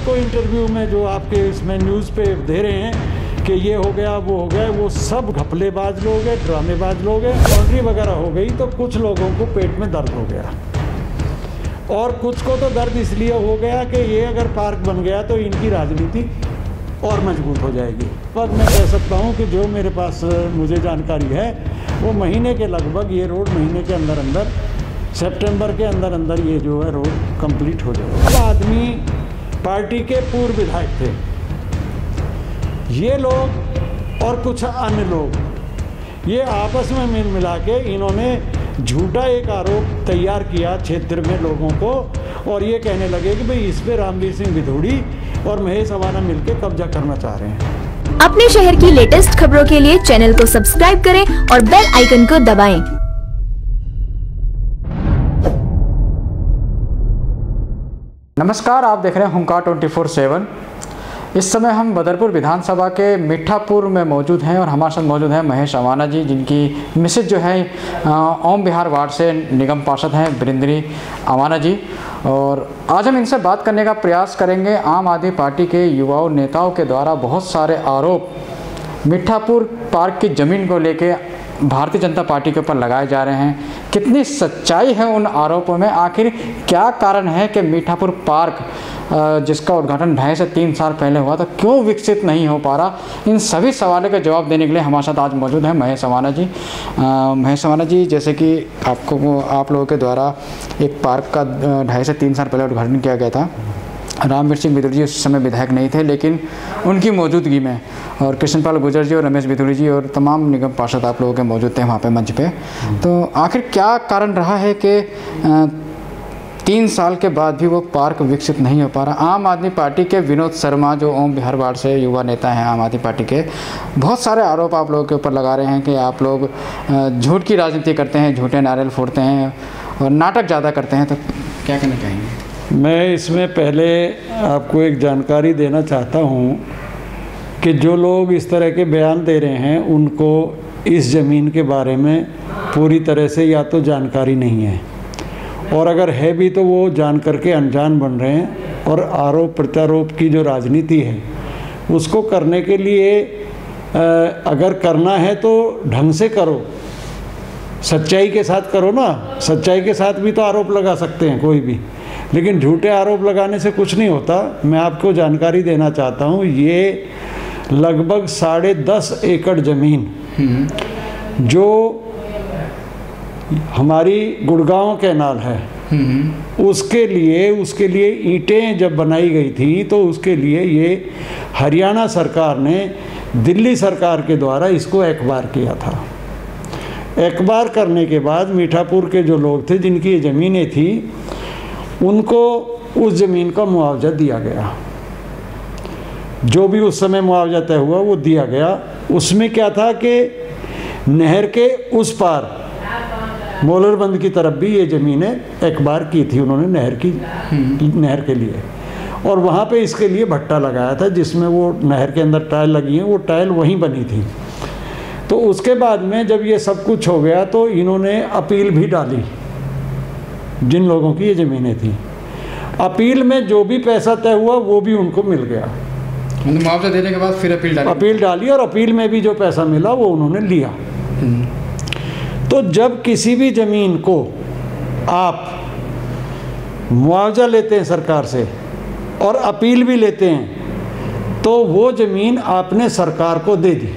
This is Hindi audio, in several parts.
को इंटरव्यू में जो आपके इसमें न्यूज़ पे दे रहे हैं कि ये हो गया वो हो गया, वो सब घपलेबाज लोग हैं, ड्रामेबाज लोग हैं। लॉन्ड्री वगैरह हो गई तो कुछ लोगों को पेट में दर्द हो गया, और कुछ को तो दर्द इसलिए हो गया कि ये अगर पार्क बन गया तो इनकी राजनीति और मजबूत हो जाएगी। पर मैं कह सकता हूँ कि जो मेरे पास मुझे जानकारी है वो महीने के लगभग ये रोड महीने के अंदर अंदर, सितंबर के अंदर अंदर ये जो है रोड कंप्लीट हो जाएगा। अब आदमी पार्टी के पूर्व विधायक थे, ये लोग और कुछ अन्य लोग ये आपस में मिल मिला के इन्होंने झूठा एक आरोप तैयार किया क्षेत्र में लोगों को, और ये कहने लगे कि भाई इस पे रामवीर सिंह विधूड़ी और महेश अवाना मिलकर कब्जा करना चाह रहे हैं। अपने शहर की लेटेस्ट खबरों के लिए चैनल को सब्सक्राइब करें और बेल आइकन को दबाएं। नमस्कार, आप देख रहे हैं हुंकार 24/7। इस समय हम बदरपुर विधानसभा के मीठापुर में मौजूद हैं और हमारे साथ मौजूद हैं महेश अवाना जी, जिनकी मिसेज जो है ओम विहार वार्ड से निगम पार्षद हैं बृंदरी अवाना जी। और आज हम इनसे बात करने का प्रयास करेंगे। आम आदमी पार्टी के युवाओं नेताओं के द्वारा बहुत सारे आरोप मीठापुर पार्क की ज़मीन को लेके भारतीय जनता पार्टी के ऊपर लगाए जा रहे हैं। कितनी सच्चाई है उन आरोपों में? आखिर क्या कारण है कि मीठापुर पार्क जिसका उद्घाटन 2.5 से 3 साल पहले हुआ था क्यों विकसित नहीं हो पा रहा? इन सभी सवालों के जवाब देने के लिए हमारे साथ आज मौजूद हैं महेश अवाना जी। महेश अवाना जी, जैसे कि आप लोगों के द्वारा एक पार्क का 2.5 से 3 साल पहले उद्घाटन किया गया था। रामवीर सिंह विधूड़ी जी उस समय विधायक नहीं थे, लेकिन उनकी मौजूदगी में और कृष्णपाल गुर्जर जी और रमेश विधूड़ी जी और तमाम निगम पार्षद आप लोगों के मौजूद थे वहाँ पे मंच पे। तो आखिर क्या कारण रहा है कि 3 साल के बाद भी वो पार्क विकसित नहीं हो पा रहा? आम आदमी पार्टी के विनोद शर्मा, जो ओम विहार वार्ड से युवा नेता हैं आम आदमी पार्टी के, बहुत सारे आरोप आप लोगों के ऊपर लगा रहे हैं कि आप लोग झूठ की राजनीति करते हैं, झूठे नारे फोड़ते हैं और नाटक ज़्यादा करते हैं। तो क्या कहना चाहेंगे? मैं इसमें पहले आपको एक जानकारी देना चाहता हूँ कि जो लोग इस तरह के बयान दे रहे हैं उनको इस ज़मीन के बारे में पूरी तरह से या तो जानकारी नहीं है, और अगर है भी तो वो जान करके अनजान बन रहे हैं। और आरोप प्रत्यारोप की जो राजनीति है उसको करने के लिए अगर करना है तो ढंग से करो, सच्चाई के साथ करो ना। सच्चाई के साथ भी तो आरोप लगा सकते हैं कोई भी, लेकिन झूठे आरोप लगाने से कुछ नहीं होता। मैं आपको जानकारी देना चाहता हूँ, ये लगभग 10.5 एकड़ ज़मीन जो हमारी गुड़गांव कैनाल है उसके लिए ईंटें जब बनाई गई थी तो उसके लिए ये हरियाणा सरकार ने दिल्ली सरकार के द्वारा इसको एक्वायर किया था। एक्वायर करने के बाद मीठापुर के जो लोग थे जिनकी ये ज़मीनें थी उनको उस ज़मीन का मुआवजा दिया गया। जो भी उस समय मुआवजा तय हुआ वो दिया गया। उसमें क्या था कि नहर के उस पार मोलरबंद की तरफ भी ये ज़मीनें एक्वायर की थी उन्होंने नहर के लिए, और वहाँ पे इसके लिए भट्टा लगाया था जिसमें वो नहर के अंदर टाइल लगी हैं, वो टाइल वहीं बनी थी। तो उसके बाद में जब ये सब कुछ हो गया तो इन्होंने अपील भी डाली, जिन लोगों की ये ज़मीनें थी। अपील में जो भी पैसा तय हुआ वो भी उनको मिल गया। मुआवजा देने के बाद फिर अपील डाली और अपील में भी जो पैसा मिला वो उन्होंने लिया। तो जब किसी भी ज़मीन को आप मुआवजा लेते हैं सरकार से और अपील भी लेते हैं तो वो ज़मीन आपने सरकार को दे दी,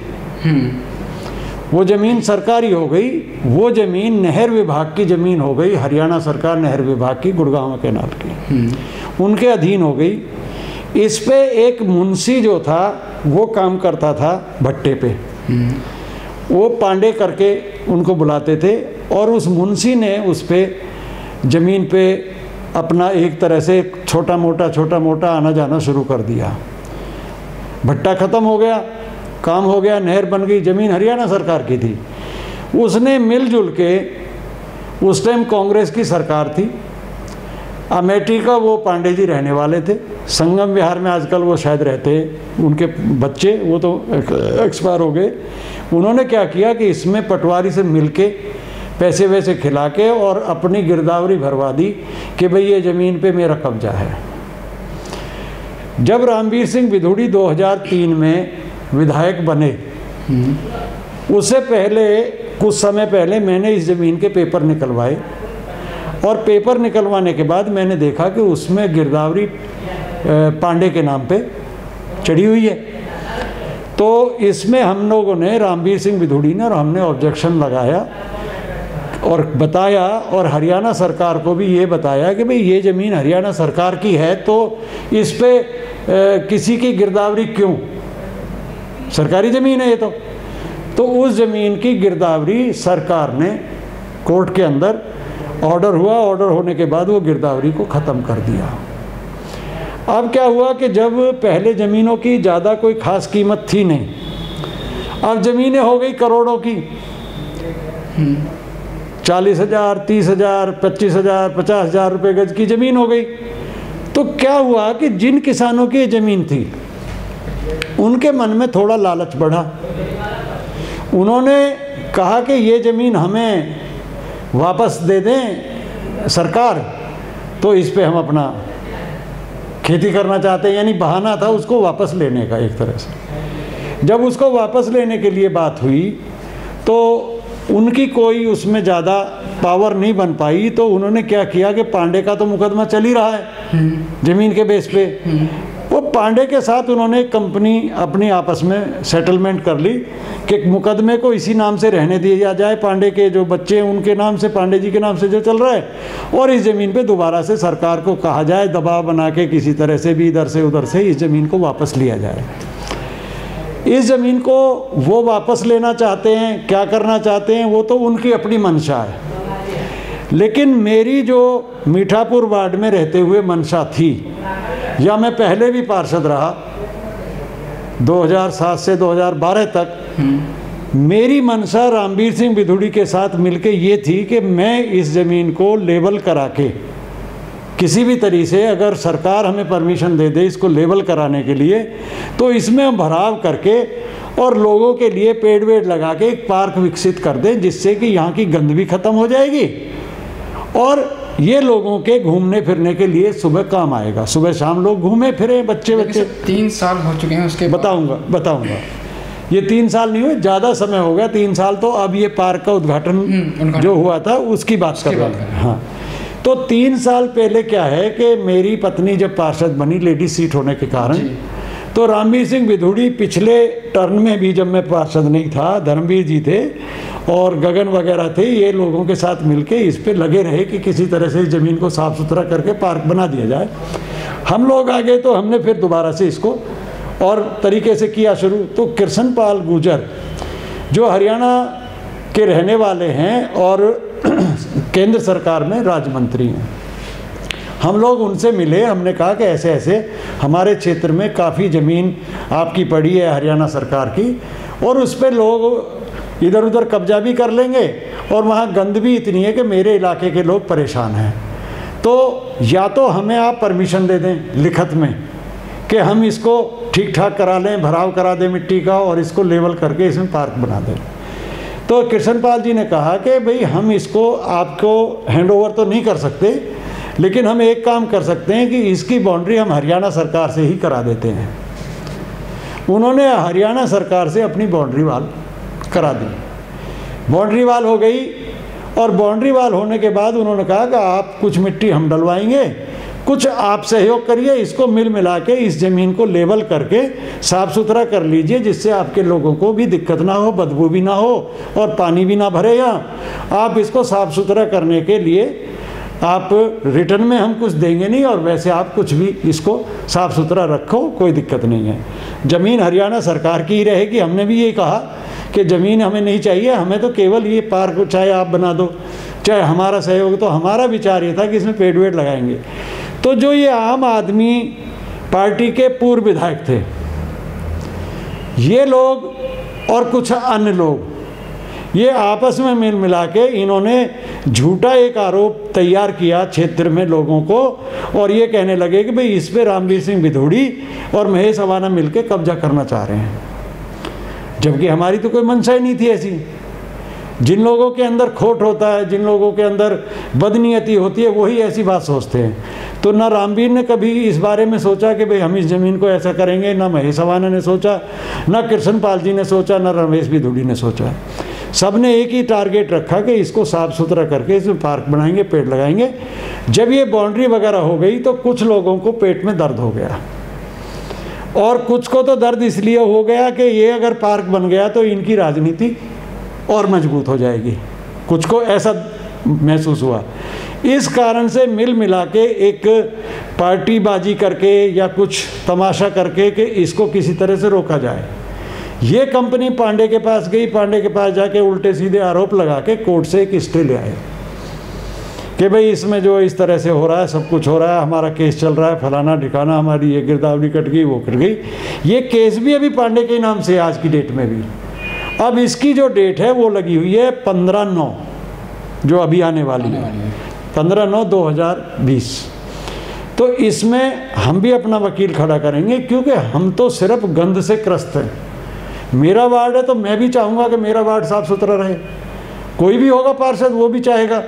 वो ज़मीन सरकारी हो गई। वो ज़मीन नहर विभाग की ज़मीन हो गई, हरियाणा सरकार नहर विभाग की गुड़गांव कैनाल की, उनके अधीन हो गई। इस पे एक मुंशी जो था वो काम करता था भट्टे पे, वो पांडे करके उनको बुलाते थे, और उस मुंशी ने उस पे ज़मीन पे अपना एक तरह से छोटा मोटा आना जाना शुरू कर दिया। भट्टा ख़त्म हो गया, काम हो गया, नहर बन गई, ज़मीन हरियाणा सरकार की थी। उसने मिलजुल के, उस टाइम कांग्रेस की सरकार थी, अमेठी का वो पांडे जी रहने वाले थे, संगम विहार में आजकल वो शायद रहते, उनके बच्चे वो तो एक्सपायर हो गए। उन्होंने क्या किया कि इसमें पटवारी से मिलके पैसे वैसे खिला के और अपनी गिरदावरी भरवा दी कि भाई ये ज़मीन पे मेरा कब्जा है। जब रामवीर सिंह बिधूड़ी 2003 में विधायक बने, उससे पहले कुछ समय पहले मैंने इस ज़मीन के पेपर निकलवाए, और पेपर निकलवाने के बाद मैंने देखा कि उसमें गिरदावरी पांडे के नाम पे चढ़ी हुई है। तो इसमें हम लोगों ने, रामवीर सिंह बिधूड़ी ने और हमने ऑब्जेक्शन लगाया और बताया, और हरियाणा सरकार को भी ये बताया कि भाई ये ज़मीन हरियाणा सरकार की है, तो इस पे किसी की गिरदावरी क्यों, सरकारी ज़मीन है ये तो उस ज़मीन की गिरदावरी सरकार ने, कोर्ट के अंदर ऑर्डर हुआ, ऑर्डर होने के बाद वो गिरदावरी को ख़त्म कर दिया। अब क्या हुआ कि जब पहले ज़मीनों की ज़्यादा कोई ख़ास कीमत थी नहीं, अब ज़मीनें हो गई करोड़ों की, 40,000, 30,000, 25,000, 50,000 रुपये गज की ज़मीन हो गई। तो क्या हुआ कि जिन किसानों की ज़मीन थी उनके मन में थोड़ा लालच बढ़ा। उन्होंने कहा कि ये ज़मीन हमें वापस दे दें सरकार, तो इस पे हम अपना खेती करना चाहते हैं, यानी बहाना था उसको वापस लेने का एक तरह से। जब उसको वापस लेने के लिए बात हुई तो उनकी कोई उसमें ज़्यादा पावर नहीं बन पाई, तो उन्होंने क्या किया कि पांडे का तो मुकदमा चल ही रहा है ज़मीन के बेस पे, वो पांडे के साथ उन्होंने कंपनी अपनी आपस में सेटलमेंट कर ली कि मुकदमे को इसी नाम से रहने दिया जाए, पांडे के जो बच्चे हैं उनके नाम से, पांडे जी के नाम से जो चल रहा है, और इस ज़मीन पे दोबारा से सरकार को कहा जाए, दबाव बना के किसी तरह से भी इधर से उधर से इस ज़मीन को वापस लिया जाए। इस ज़मीन को वो वापस लेना चाहते हैं, क्या करना चाहते हैं वो तो उनकी अपनी मंशा है, लेकिन मेरी जो मीठापुर वार्ड में रहते हुए मंशा थी, या मैं पहले भी पार्षद रहा 2007 से 2012 तक, मेरी मंशा रामवीर सिंह बिधूड़ी के साथ मिलके ये थी कि मैं इस ज़मीन को लेवल करा के किसी भी तरीके से, अगर सरकार हमें परमिशन दे दे इसको लेवल कराने के लिए, तो इसमें हम भराव करके और लोगों के लिए पेड़ वेड़ लगा के एक पार्क विकसित कर दें, जिससे कि यहाँ की गंदगी ख़त्म हो जाएगी और ये लोगों के घूमने फिरने के लिए सुबह काम आएगा। सुबह शाम लोग घूमे फिरे, बच्चे 3 साल हो चुके हैं उसके बताऊंगा। ये 3 साल नहीं हुए, ज़्यादा समय हो गया, 3 साल तो अब ये पार्क का उद्घाटन जो हुआ था उसकी बात कर रहे हैं। हाँ, तो 3 साल पहले क्या है कि मेरी पत्नी जब पार्षद बनी, लेडी सीट होने के कारण, तो रामवीर सिंह बिधूड़ी पिछले टर्न में भी, जब मैं पार्षद नहीं था, धर्मवीर जी थे और गगन वगैरह थे, ये लोगों के साथ मिलके इस पे लगे रहे कि किसी तरह से इस ज़मीन को साफ़ सुथरा करके पार्क बना दिया जाए। हम लोग आ गए तो हमने फिर दोबारा से इसको और तरीके से किया शुरू। तो कृष्णपाल गुर्जर जो हरियाणा के रहने वाले हैं और केंद्र सरकार में राज्य मंत्री हैं, हम लोग उनसे मिले, हमने कहा कि ऐसे ऐसे हमारे क्षेत्र में काफ़ी ज़मीन आपकी पड़ी है हरियाणा सरकार की, और उस पर लोग इधर उधर कब्जा भी कर लेंगे और वहाँ गंद भी इतनी है कि मेरे इलाके के लोग परेशान हैं। तो या तो हमें आप परमिशन दे दें लिखत में कि हम इसको ठीक ठाक करा लें, भराव करा दें मिट्टी का और इसको लेवल करके इसमें पार्क बना दें। तो कृष्णपाल जी ने कहा कि भाई हम इसको आपको हैंडओवर तो नहीं कर सकते, लेकिन हम एक काम कर सकते हैं कि इसकी बाउंड्री हम हरियाणा सरकार से ही करा देते हैं। उन्होंने हरियाणा सरकार से अपनी बाउंड्री वाल करा दी, बाउंड्री वाल हो गई, और बाउंड्री वाल होने के बाद उन्होंने कहा कि आप कुछ मिट्टी हम डलवाएंगे, कुछ आप सहयोग करिए, इसको मिल मिला के इस ज़मीन को लेवल करके साफ़ सुथरा कर लीजिए, जिससे आपके लोगों को भी दिक्कत ना हो, बदबू भी ना हो और पानी भी ना भरे यहाँ। आप इसको साफ़ सुथरा करने के लिए आप रिटर्न में हम कुछ देंगे नहीं, और वैसे आप कुछ भी इसको साफ़ सुथरा रखो, कोई दिक्कत नहीं है। ज़मीन हरियाणा सरकार की ही रहेगी। हमने भी ये कहा कि ज़मीन हमें नहीं चाहिए, हमें तो केवल ये पार्क चाहे आप बना दो, चाहे हमारा सहयोग। तो हमारा विचार ये था कि इसमें पेड़ वेड़ लगाएंगे। तो जो ये आम आदमी पार्टी के पूर्व विधायक थे, ये लोग और कुछ अन्य लोग, ये आपस में मिल मिला के इन्होंने झूठा एक आरोप तैयार किया क्षेत्र में लोगों को, और ये कहने लगे कि भाई इस पे रामवीर सिंह बिधूड़ी और महेश अवाना मिलके कब्जा करना चाह रहे हैं, जबकि हमारी तो कोई मंशा ही नहीं थी ऐसी। जिन लोगों के अंदर खोट होता है, जिन लोगों के अंदर बदनीयती होती है, वही ऐसी बात सोचते हैं। तो ना रामवीर ने कभी इस बारे में सोचा कि भाई हम इस ज़मीन को ऐसा करेंगे, ना महेश अवाना ने सोचा, ना कृष्ण पाल जी ने सोचा, ना रमेश बिधूड़ी ने सोचा। सब ने एक ही टारगेट रखा कि इसको साफ़ सुथरा करके इसमें पार्क बनाएंगे, पेड़ लगाएंगे। जब ये बाउंड्री वगैरह हो गई तो कुछ लोगों को पेट में दर्द हो गया, और कुछ को तो दर्द इसलिए हो गया कि ये अगर पार्क बन गया तो इनकी राजनीति और मजबूत हो जाएगी। कुछ को ऐसा महसूस हुआ। इस कारण से मिल मिला के एक पार्टीबाजी करके या कुछ तमाशा करके कि इसको किसी तरह से रोका जाए। ये कंपनी पांडे के पास गई, पांडे के पास जाके उल्टे सीधे आरोप लगा के कोर्ट से एक स्टे ले आए कि भाई इसमें जो इस तरह से हो रहा है, सब कुछ हो रहा है, हमारा केस चल रहा है, फलाना ठिकाना, हमारी ये गिरदावरी कट गई, वो कट गई। ये केस भी अभी पांडे के नाम से आज की डेट में भी। अब इसकी जो डेट है वो लगी हुई है 15/9, जो अभी आने वाली है 15/9/2020। तो इसमें हम भी अपना वकील खड़ा करेंगे, क्योंकि हम तो सिर्फ गंद से त्रस्त हैं। मेरा वार्ड है तो मैं भी चाहूँगा कि मेरा वार्ड साफ़ सुथरा रहे, कोई भी होगा पार्षद वो भी चाहेगा,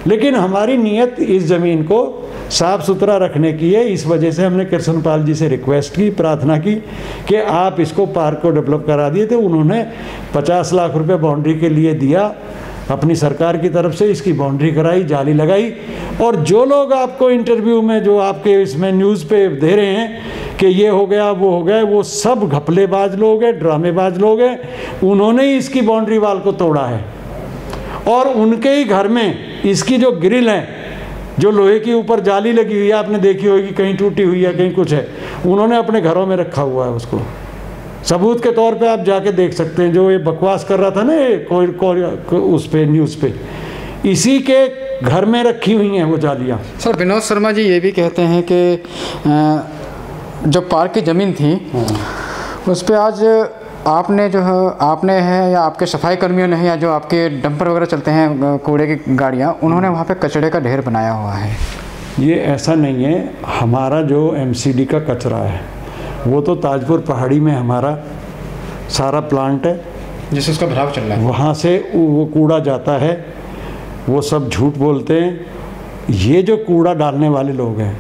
लेकिन हमारी नीयत इस ज़मीन को साफ़ सुथरा रखने की है। इस वजह से हमने कृष्ण पाल जी से रिक्वेस्ट की, प्रार्थना की कि आप इसको पार्क को डेवलप करा दिए। तो उन्होंने 50 लाख रुपए बाउंड्री के लिए दिया अपनी सरकार की तरफ से, इसकी बाउंड्री कराई, जाली लगाई। और जो लोग आपको इंटरव्यू में, जो आपके इसमें न्यूज़ पे दे रहे हैं कि ये हो गया वो हो गया, वो सब घपलेबाज लोग हैं, ड्रामेबाज लोग हैं। उन्होंने ही इसकी बाउंड्री वाल को तोड़ा है, और उनके ही घर में इसकी जो ग्रिल है, जो लोहे के ऊपर जाली लगी हुई है, आपने देखी होगी, कहीं टूटी हुई है, कहीं कुछ है, उन्होंने अपने घरों में रखा हुआ है। उसको सबूत के तौर पे आप जाके देख सकते हैं। जो ये बकवास कर रहा था ना कोई उस पे न्यूज़ पे, इसी के घर में रखी हुई हैं वो जालियाँ। सर विनोद शर्मा जी ये भी कहते हैं कि जो पार्क की ज़मीन थी उस पर आज आपने जो है, आपने है या आपके सफाई कर्मियों ने, या जो आपके डंपर वगैरह चलते हैं कूड़े की गाड़ियाँ, उन्होंने वहाँ पे कचड़े का ढेर बनाया हुआ है। ये ऐसा नहीं है। हमारा जो MCD का कचरा है वो तो ताजपुर पहाड़ी में हमारा सारा प्लांट है, जिससे उसका भराव चल रहा है, वहाँ से वो कूड़ा जाता है। वो सब झूठ बोलते हैं। ये जो कूड़ा डालने वाले लोग हैं,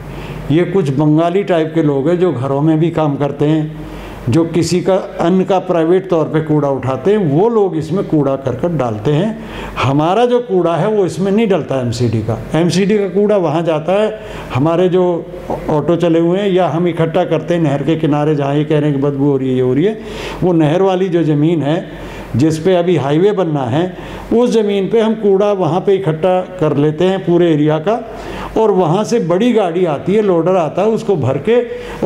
ये कुछ बंगाली टाइप के लोग हैं जो घरों में भी काम करते हैं, जो किसी का अन्न का प्राइवेट तौर पे कूड़ा उठाते हैं, वो लोग इसमें कूड़ा करकट डालते हैं। हमारा जो कूड़ा है वो इसमें नहीं डलता। MCD का कूड़ा वहाँ जाता है। हमारे जो ऑटो चले हुए हैं, या हम इकट्ठा करते हैं नहर के किनारे, जहाँ ये कह रहे हैं कि बदबू हो रही है, ये हो रही है, वो नहर वाली जो ज़मीन है जिस पे अभी हाईवे बनना है, उस ज़मीन पे हम कूड़ा वहाँ पे इकट्ठा कर लेते हैं पूरे एरिया का, और वहाँ से बड़ी गाड़ी आती है, लोडर आता है, उसको भर के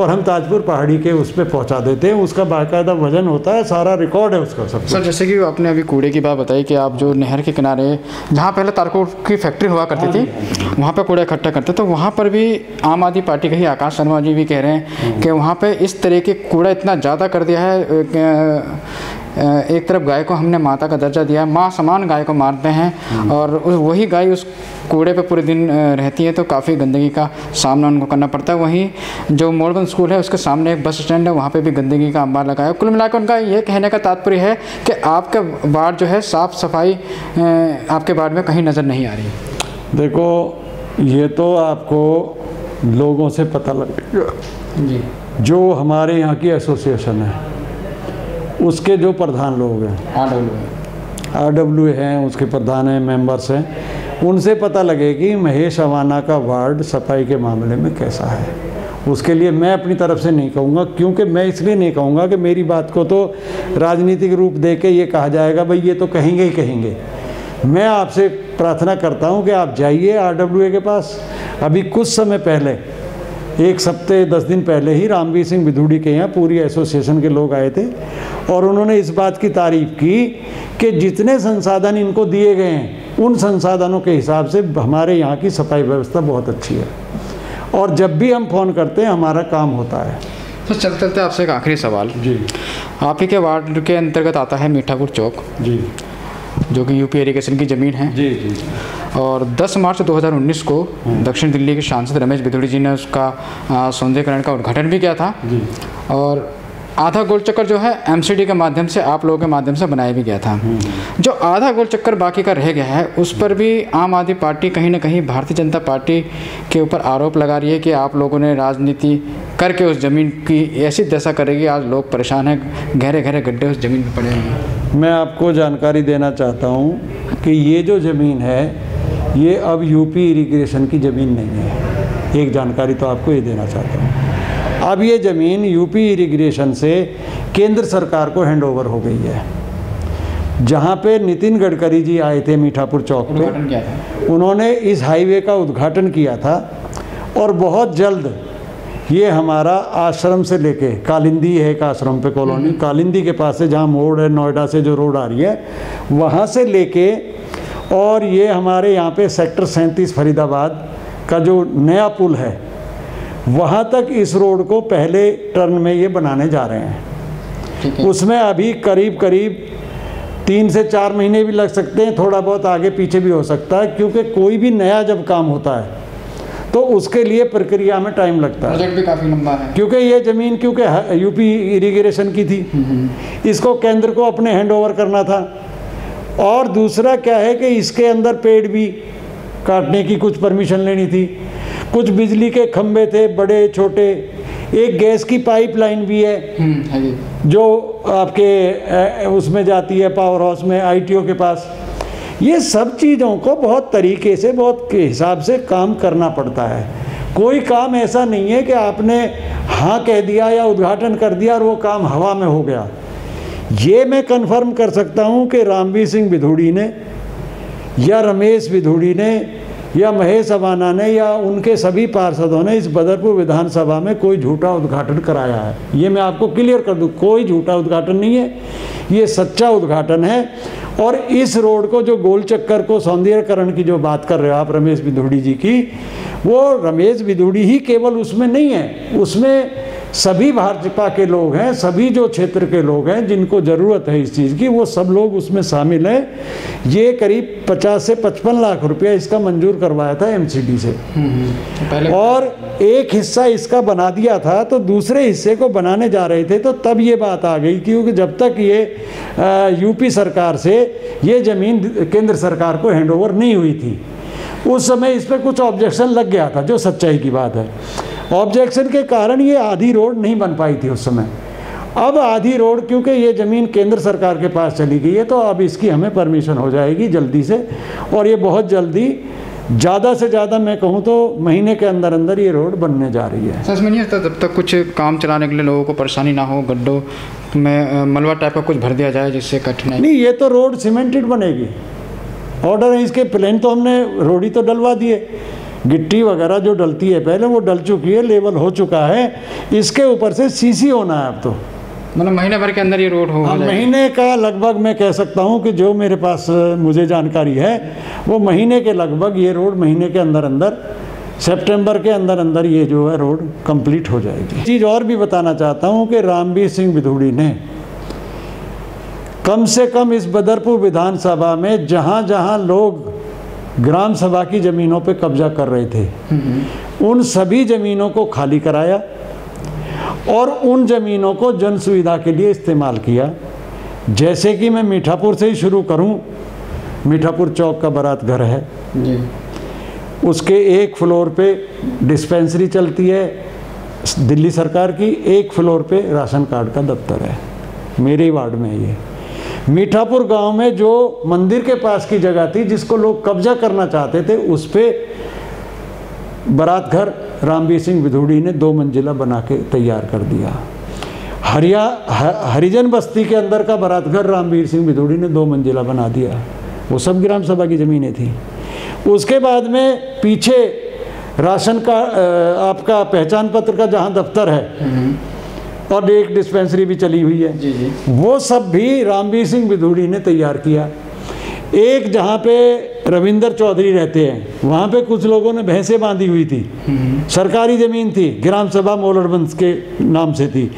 और हम ताजपुर पहाड़ी के उस पर पहुँचा देते हैं। उसका बाकायदा वजन होता है, सारा रिकॉर्ड है उसका सब। सर जैसे कि आपने अभी कूड़े की बात बताई कि आप जो नहर के किनारे, जहाँ पहले तारकोल की फैक्ट्री हुआ करती थी, वहाँ पर कूड़ा इकट्ठा करते, तो वहाँ पर भी आम आदमी पार्टी के ही आकाश शर्मा जी भी कह रहे हैं कि वहाँ पर इस तरह के कूड़ा इतना ज़्यादा कर दिया है। एक तरफ गाय को हमने माता का दर्जा दिया है, माँ समान गाय को मारते हैं, और वही गाय उस कूड़े पे पूरे दिन रहती है, तो काफ़ी गंदगी का सामना उनको करना पड़ता है। वहीं जो मोड़गंज स्कूल है उसके सामने एक बस स्टैंड है, वहाँ पे भी गंदगी का अंबार लगा है। कुल मिलाकर उनका ये कहने का तात्पर्य है कि आपका वार्ड जो है साफ़ सफाई आपके वार्ड में कहीं नज़र नहीं आ रही। देखो, ये तो आपको लोगों से पता लगेगा जी। जो हमारे यहाँ की एसोसिएशन है उसके जो प्रधान लोग हैं, RW हैं, उसके प्रधान हैं, मेंबर्स हैं, उनसे पता लगे कि महेश अवाना का वार्ड सफाई के मामले में कैसा है। उसके लिए मैं अपनी तरफ से नहीं कहूँगा, क्योंकि मैं इसलिए नहीं कहूँगा कि मेरी बात को तो राजनीतिक रूप दे के ये कहा जाएगा भाई ये तो कहेंगे ही कहेंगे। मैं आपसे प्रार्थना करता हूँ कि आप जाइए RWA के पास। अभी कुछ समय पहले, 1 हफ्ते 10 दिन पहले ही रामवीर सिंह बिधूड़ी के यहाँ पूरी एसोसिएशन के लोग आए थे, और उन्होंने इस बात की तारीफ़ की कि जितने संसाधन इनको दिए गए हैं उन संसाधनों के हिसाब से हमारे यहाँ की सफाई व्यवस्था बहुत अच्छी है, और जब भी हम फ़ोन करते हैं हमारा काम होता है। तो चलते चलते आपसे एक आखिरी सवाल जी। आप ही के वार्ड के अंतर्गत आता है मीठापुर चौक जी, जो कि यूपी इरिगेशन की ज़मीन है जी जी। और 10 मार्च 2019 को दक्षिण दिल्ली के सांसद रमेश बिधूड़ी जी ने उसका सौंदर्यीकरण का उद्घाटन भी किया था जी। और आधा गोल चक्कर जो है एमसीडी के माध्यम से आप लोगों के माध्यम से बनाया भी गया था। जो आधा गोल चक्कर बाकी का रह गया है उस पर भी आम आदमी पार्टी कहीं ना कहीं भारतीय जनता पार्टी के ऊपर आरोप लगा रही है कि आप लोगों ने राजनीति करके उस ज़मीन की ऐसी दशा करेगी, आज लोग परेशान हैं, गहरे गहरे गड्ढे उस ज़मीन में पड़े हैं। मैं आपको जानकारी देना चाहता हूँ कि ये जो ज़मीन है ये अब यूपी इरिगेशन की ज़मीन नहीं है। एक जानकारी तो आपको ये देना चाहता हूँ, अब ये ज़मीन यूपी इरिगेशन से केंद्र सरकार को हैंडओवर हो गई है। जहाँ पे नितिन गडकरी जी आए थे मीठापुर चौक पे, उन्होंने इस हाईवे का उद्घाटन किया था और बहुत जल्द ये हमारा आश्रम से लेके कालिंदी है एक आश्रम पे कॉलोनी, कालिंदी के पास से जहाँ मोड़ है नोएडा से जो रोड आ रही है वहाँ से लेके और ये हमारे यहाँ पे सेक्टर 37 फरीदाबाद का जो नया पुल है वहाँ तक इस रोड को पहले टर्न में ये बनाने जा रहे हैं। उसमें अभी करीब 3 से 4 महीने भी लग सकते हैं, थोड़ा बहुत आगे पीछे भी हो सकता है, क्योंकि कोई भी नया जब काम होता है तो उसके लिए प्रक्रिया में टाइम लगता है। प्रोजेक्ट भी काफ़ी लंबा है, क्योंकि ये ज़मीन क्योंकि यूपी इरिगेशन की थी, इसको केंद्र को अपने हैंडओवर करना था। और दूसरा क्या है कि इसके अंदर पेड़ भी काटने की कुछ परमिशन लेनी थी, कुछ बिजली के खंभे थे बड़े छोटे, एक गैस की पाइपलाइन भी है जो आपके उसमें जाती है पावर हाउस में आईटीओ के पास। ये सब चीज़ों को बहुत तरीके से बहुत के हिसाब से काम करना पड़ता है। कोई काम ऐसा नहीं है कि आपने हाँ कह दिया या उद्घाटन कर दिया और वो काम हवा में हो गया। ये मैं कन्फर्म कर सकता हूँ कि रामवीर सिंह बिधूड़ी ने या रमेश बिधूड़ी ने या महेश अवाना ने या उनके सभी पार्षदों ने इस बदरपुर विधानसभा में कोई झूठा उद्घाटन कराया है। ये मैं आपको क्लियर कर दूं, कोई झूठा उद्घाटन नहीं है, ये सच्चा उद्घाटन है। और इस रोड को जो गोल चक्कर को सौंदर्यकरण की जो बात कर रहे हो आप रमेश बिधूड़ी जी की, वो रमेश बिधूड़ी ही केवल उसमें नहीं है, उसमें सभी भाजपा के लोग हैं, सभी जो क्षेत्र के लोग हैं जिनको ज़रूरत है इस चीज़ की, वो सब लोग उसमें शामिल हैं। ये करीब 50 से 55 लाख रुपया इसका मंजूर करवाया था एमसीडी से, और एक हिस्सा इसका बना दिया था, तो दूसरे हिस्से को बनाने जा रहे थे, तो तब ये बात आ गई क्योंकि जब तक ये यूपी सरकार से ये ज़मीन केंद्र सरकार को हैंडओवर नहीं हुई थी, उस समय इस पर कुछ ऑब्जेक्शन लग गया था, जो सच्चाई की बात है। ऑब्जेक्शन के कारण ये आधी रोड नहीं बन पाई थी उस समय। अब आधी रोड क्योंकि ये ज़मीन केंद्र सरकार के पास चली गई है, तो अब इसकी हमें परमिशन हो जाएगी जल्दी से, और ये बहुत जल्दी, ज़्यादा से ज़्यादा मैं कहूँ तो महीने के अंदर अंदर ये रोड बनने जा रही है। सच में नहीं आता जब तक कुछ काम चलाने के लिए लोगों को परेशानी ना हो, गड्ढों में मलबा टाइप का कुछ भर दिया जाए जिससे कठिनाई नहीं। ये तो रोड सीमेंटेड बनेगी, ऑर्डर है इसके। प्लेन तो हमने रोड ही तो डलवा दिए, गिट्टी वगैरह जो डलती है पहले वो डल चुकी है, लेवल हो चुका है, इसके ऊपर से सीसी होना है अब तो। मतलब महीने भर के अंदर ये रोड हो महीने का लगभग मैं कह सकता हूँ कि जो मेरे पास मुझे जानकारी है वो महीने के लगभग ये रोड महीने के अंदर अंदर सितंबर के अंदर अंदर ये जो है रोड कंप्लीट हो जाएगी। चीज़ और भी बताना चाहता हूँ कि रामवीर सिंह बिधूड़ी ने कम से कम इस बदरपुर विधानसभा में जहाँ जहाँ लोग ग्राम सभा की ज़मीनों पे कब्जा कर रहे थे, उन सभी ज़मीनों को खाली कराया और उन ज़मीनों को जन सुविधा के लिए इस्तेमाल किया। जैसे कि मैं मीठापुर से ही शुरू करूं, मीठापुर चौक का बारात घर है जी। उसके एक फ्लोर पे डिस्पेंसरी चलती है दिल्ली सरकार की, एक फ्लोर पे राशन कार्ड का दफ्तर है, मेरे ही वार्ड में ये। मीठापुर गांव में जो मंदिर के पास की जगह थी जिसको लोग कब्जा करना चाहते थे, उस पे बारात घर रामवीर सिंह बिधूड़ी ने 2 मंजिला बना के तैयार कर दिया। हरिजन बस्ती के अंदर का बारात घर रामवीर सिंह बिधूड़ी ने 2 मंजिला बना दिया, वो सब ग्राम सभा की ज़मीनें थी। उसके बाद में पीछे राशन का आपका पहचान पत्र का जहाँ दफ्तर है और एक डिस्पेंसरी भी चली हुई है जी। वो सब भी रामवीर सिंह बिधूड़ी ने तैयार किया। एक जहाँ पे रविंदर चौधरी रहते हैं वहाँ पे कुछ लोगों ने भैंसें बांधी हुई थी, सरकारी ज़मीन थी, ग्राम सभा मोलड़वंश के नाम से थी।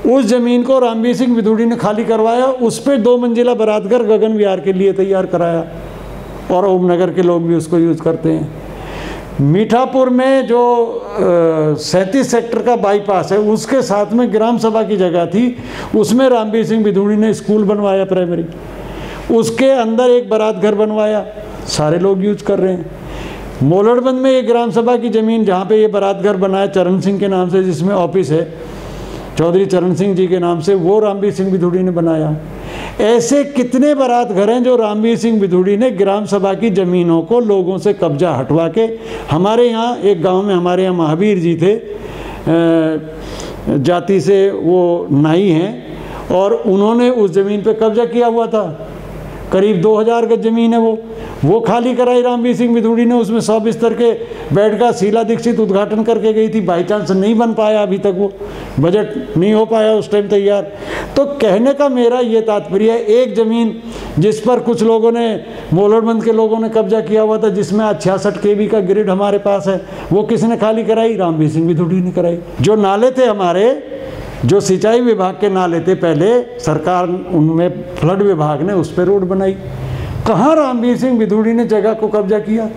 उस ज़मीन को रामवीर सिंह बिधूड़ी ने खाली करवाया, उस पर 2 मंजिला बारात घर गगन विहार के लिए तैयार कराया और ओमनगर के लोग भी उसको यूज़ करते हैं। मीठापुर में जो 37 सेक्टर का बाईपास है उसके साथ में ग्राम सभा की जगह थी, उसमें रामवीर सिंह बिधूड़ी ने स्कूल बनवाया प्राइमरी, उसके अंदर एक बारात घर बनवाया, सारे लोग यूज कर रहे हैं। मोलड़बंद में एक ग्राम सभा की ज़मीन जहाँ पे ये बारात घर बनाया चरण सिंह के नाम से, जिसमें ऑफिस है चौधरी चरण सिंह जी के नाम से, वो रामवीर सिंह बिधूड़ी ने बनाया। ऐसे कितने बारात घर हैं जो रामवीर सिंह बिधूड़ी ने ग्राम सभा की ज़मीनों को लोगों से कब्जा हटवा के, हमारे यहाँ एक गांव में हमारे यहाँ महावीर जी थे, जाति से वो नाई हैं, और उन्होंने उस ज़मीन पे कब्जा किया हुआ था। करीब 2000 गज ज़मीन है वो खाली कराई रामवीर सिंह बिधूड़ी ने। उसमें 100 बिस्तर के बेड का शीला दीक्षित उद्घाटन करके गई थी, बाई चांस नहीं बन पाया अभी तक, वो बजट नहीं हो पाया उस टाइम तैयार। तो कहने का मेरा ये तात्पर्य है, एक ज़मीन जिस पर कुछ लोगों ने, मोलड़बंद के लोगों ने कब्जा किया हुआ था, जिसमें 66 kV का ग्रिड हमारे पास है, वो किसने खाली कराई? रामवीर सिंह बिधूड़ी ने कराई। जो नाले थे हमारे, जो सिंचाई विभाग के नाले थे पहले, सरकार उनमें फ्लड विभाग ने उस पर रोड बनाई, कहाँ रामवीर सिंह बिधूड़ी ने जगह को कब्जा किया?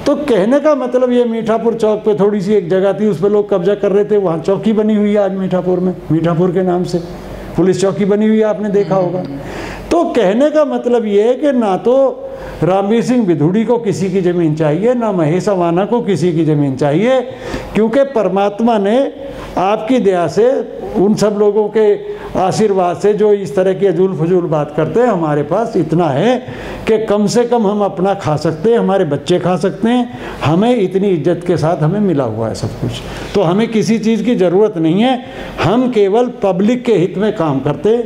तो कहने का मतलब ये, मीठापुर चौक पे थोड़ी सी एक जगह थी, उस पर लोग कब्जा कर रहे थे, वहाँ चौकी बनी हुई है आज मीठापुर में, मीठापुर के नाम से पुलिस चौकी बनी हुई है, आपने देखा होगा। तो कहने का मतलब ये है कि ना तो रामवीर सिंह बिधूड़ी को किसी की ज़मीन चाहिए, ना महेश अवाना को किसी की ज़मीन चाहिए, क्योंकि परमात्मा ने आपकी दया से, उन सब लोगों के आशीर्वाद से जो इस तरह की अजूल फजूल बात करते हैं, हमारे पास इतना है कि कम से कम हम अपना खा सकते हैं, हमारे बच्चे खा सकते हैं, हमें इतनी इज्जत के साथ हमें मिला हुआ है सब कुछ। तो हमें किसी चीज़ की ज़रूरत नहीं है, हम केवल पब्लिक के हित में काम करते,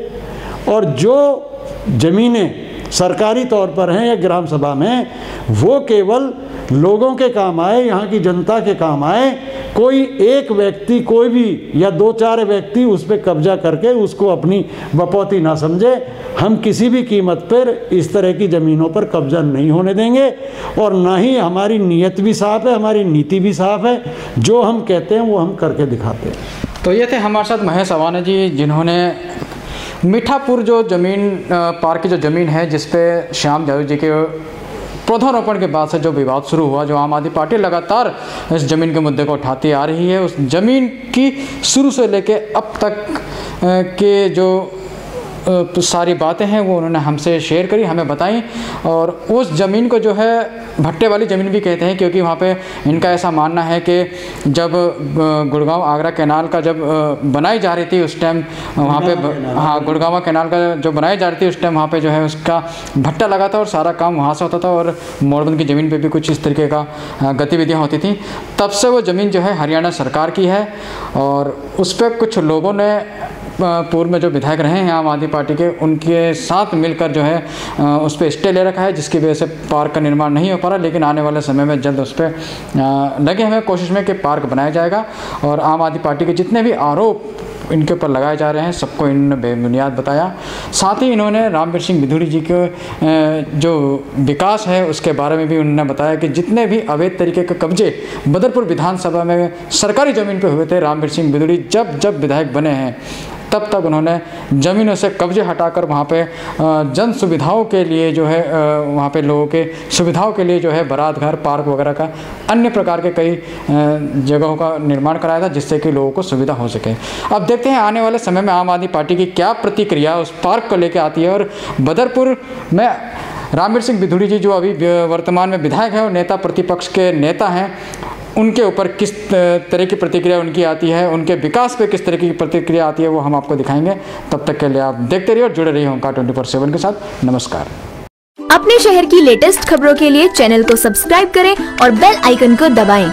और जो ज़मीनें सरकारी तौर पर हैं या ग्राम सभा में, वो केवल लोगों के काम आए, यहाँ की जनता के काम आए। कोई एक व्यक्ति, कोई भी या 2-4 व्यक्ति उस पर कब्जा करके उसको अपनी बपौती ना समझे। हम किसी भी कीमत पर इस तरह की ज़मीनों पर कब्जा नहीं होने देंगे, और ना ही हमारी नीयत भी साफ़ है, हमारी नीति भी साफ़ है, जो हम कहते हैं वो हम करके दिखाते हैं। तो ये थे हमारे साथ महेश अवाना जी, जिन्होंने मीठापुर जो ज़मीन, पार्क की जो ज़मीन है, जिस पे श्याम जादव जी के पौधारोपण के बाद से जो विवाद शुरू हुआ, जो आम आदमी पार्टी लगातार इस ज़मीन के मुद्दे को उठाती आ रही है, उस ज़मीन की शुरू से लेके अब तक के जो सारी बातें हैं वो उन्होंने हमसे शेयर करी, हमें बताई। और उस ज़मीन को जो है भट्टे वाली ज़मीन भी कहते हैं, क्योंकि वहाँ पे इनका ऐसा मानना है कि जब गुड़गांव आगरा कैनाल का जब बनाई जा रही थी उस टाइम वहाँ पे, हाँ, गुड़गांव कैनाल का जो बनाई जा रही थी उस टाइम वहाँ पे जो है उसका भट्टा लगा था और सारा काम वहाँ से होता था, और मोलड़बंद की ज़मीन पे भी कुछ इस तरीके का गतिविधियाँ होती थी। तब से वो ज़मीन जो है हरियाणा सरकार की है, और उस पर कुछ लोगों ने, पूर्व में जो विधायक रहे हैं आम आदमी पार्टी के, उनके साथ मिलकर जो है उस पर स्टे ले रखा है, जिसकी वजह से पार्क का निर्माण नहीं हो पा रहा। लेकिन आने वाले समय में जल्द उस पर लगे हमें कोशिश में कि पार्क बनाया जाएगा, और आम आदमी पार्टी के जितने भी आरोप इनके ऊपर लगाए जा रहे हैं सबको इन्होंने बेबुनियाद बताया। साथ ही इन्होंने रामवीर सिंह बिधूड़ी जी के जो विकास है उसके बारे में भी उन्होंने बताया कि जितने भी अवैध तरीके के कब्जे बदरपुर विधानसभा में सरकारी ज़मीन पे हुए थे, रामवीर सिंह बिधूड़ी जब विधायक बने हैं तब तक उन्होंने ज़मीनों से कब्जे हटाकर वहाँ पे जन सुविधाओं के लिए जो है, वहाँ पे लोगों के सुविधाओं के लिए जो है बारात घर, पार्क वगैरह का, अन्य प्रकार के कई जगहों का निर्माण कराया था, जिससे कि लोगों को सुविधा हो सके। अब देखते हैं आने वाले समय में आम आदमी पार्टी की क्या प्रतिक्रिया उस पार्क को लेकर आती है, और बदरपुर में रामवीर सिंह बिधूड़ी जी जो अभी वर्तमान में विधायक हैं और नेता प्रतिपक्ष के नेता हैं, उनके ऊपर किस तरह की प्रतिक्रिया उनकी आती है, उनके विकास पे किस तरह की प्रतिक्रिया आती है, वो हम आपको दिखाएंगे। तब तक के लिए आप देखते रहिए और जुड़े रहिए ओंकार 24/7 के साथ। नमस्कार। अपने शहर की लेटेस्ट खबरों के लिए चैनल को सब्सक्राइब करें और बेल आइकन को दबाएं।